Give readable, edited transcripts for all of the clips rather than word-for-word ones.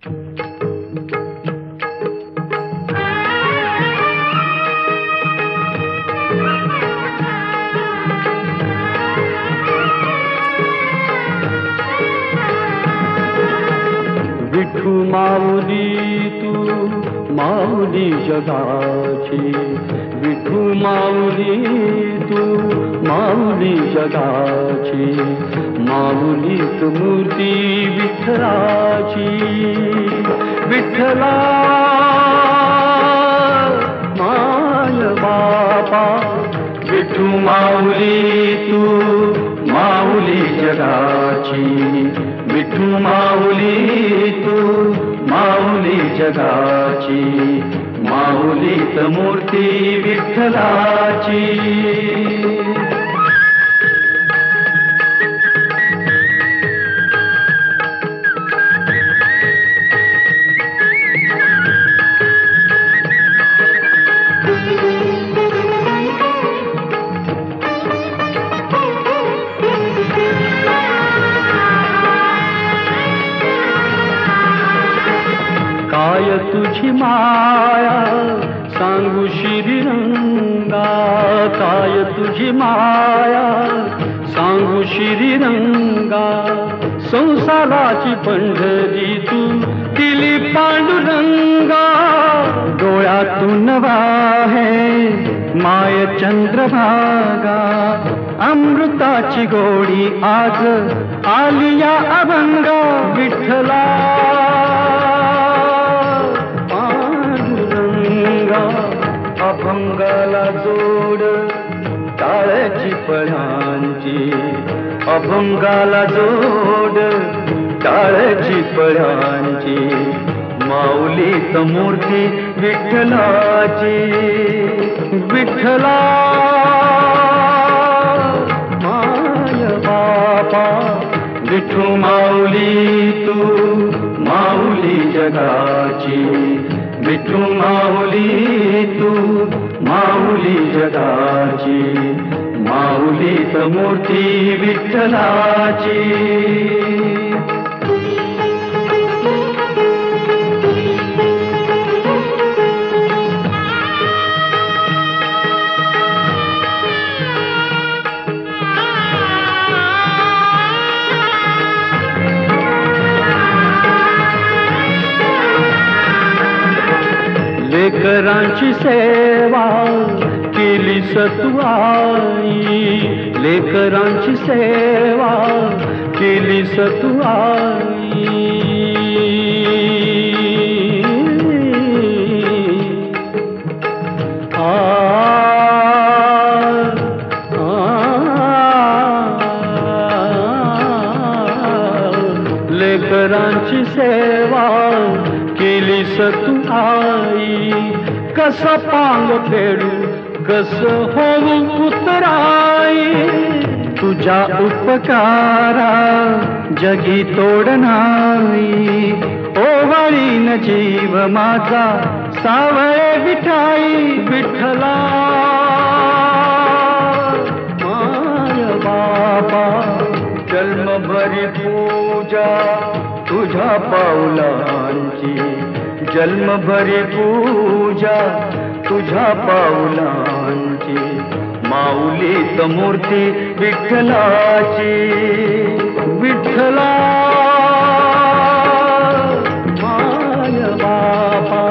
विठू माऊली तू माऊली जगाची, विठू माऊली तू माऊली जगाची, माऊलीत मूर्ती विठ्ठलाची. विठ्ठला माय बापा, विठू माऊली तू माऊली जगाची, विठू माऊली तू माऊली जगाची, माऊलीत मूर्ती विठ्ठलाची. काय तुझी माया सांगू श्रीरंगा, काय तुझी माया सांगू श्रीरंगा. संसाराची पंढरी तू दिली पांडुरंगा, डोळ्यातून वाहे माय चंद्रभागा. अमृताची गोडी आज आली या अभंगा. विठ्ठला अभंगाला जोड टाळ्याची पळ्यांची, अभंगाला जोड टाळ्याची पळ्यांची, माऊलीत मूर्ती विठ्ठलाची. विठ्ठला माय बापा, विठू माऊली तू माऊली जगाची, विठू माऊली तू माऊली जगाची, माऊलीत मूर्ती विठ्ठलाची. लेकरांची सेवा केली सतू आई, लेकरांची सेवा केली सतू आई. लेकरांची सेवा केली सतू आई. कस पांग फेडू कस होऊ उतराई, तुझ्या उपकारा जगी तोड नाही. ओवाळीन जीव माझा सावळे विठाई. विठ्ठला माय बापा, जन्मभरी पूजा तुझ्या पाऊलांची, जन्मभरी पूजा तुझ्या पाऊलांची, माऊलीत मूर्ती विठ्ठलाची. विठ्ठला माय बापा,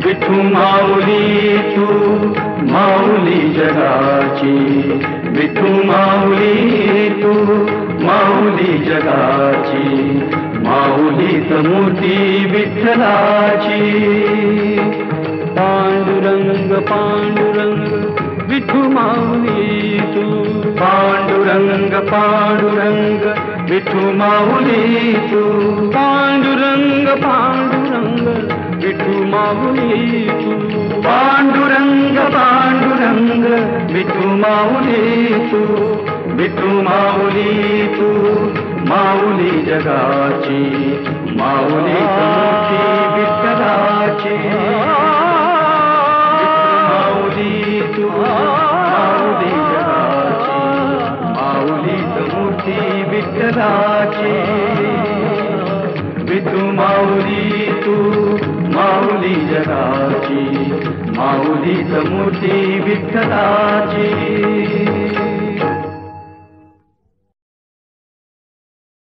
विठू माऊली तू माऊली जगाची, विठू माऊली तू माऊली जगाची, माऊलीत मूर्ती विठ्ठलाची. पांडुरंग पांडुरंग विठू माऊली तू, पांडुरंग पांडुरंग विठू माऊली तू, पांडुरंग पांडुरंग विठू माऊली तू, पांडुरंग पांडुरंग विठू माऊली तू, विठू माऊली तू माऊली जगाची, माऊली मूर्ती विठ्ठलाची. माऊली तू माऊली जगाची, माऊली मूर्ती विठ्ठलाची. विठू माऊली माऊली तू माऊली जगाची, माऊलीच मूर्ती विठ्ठलाची.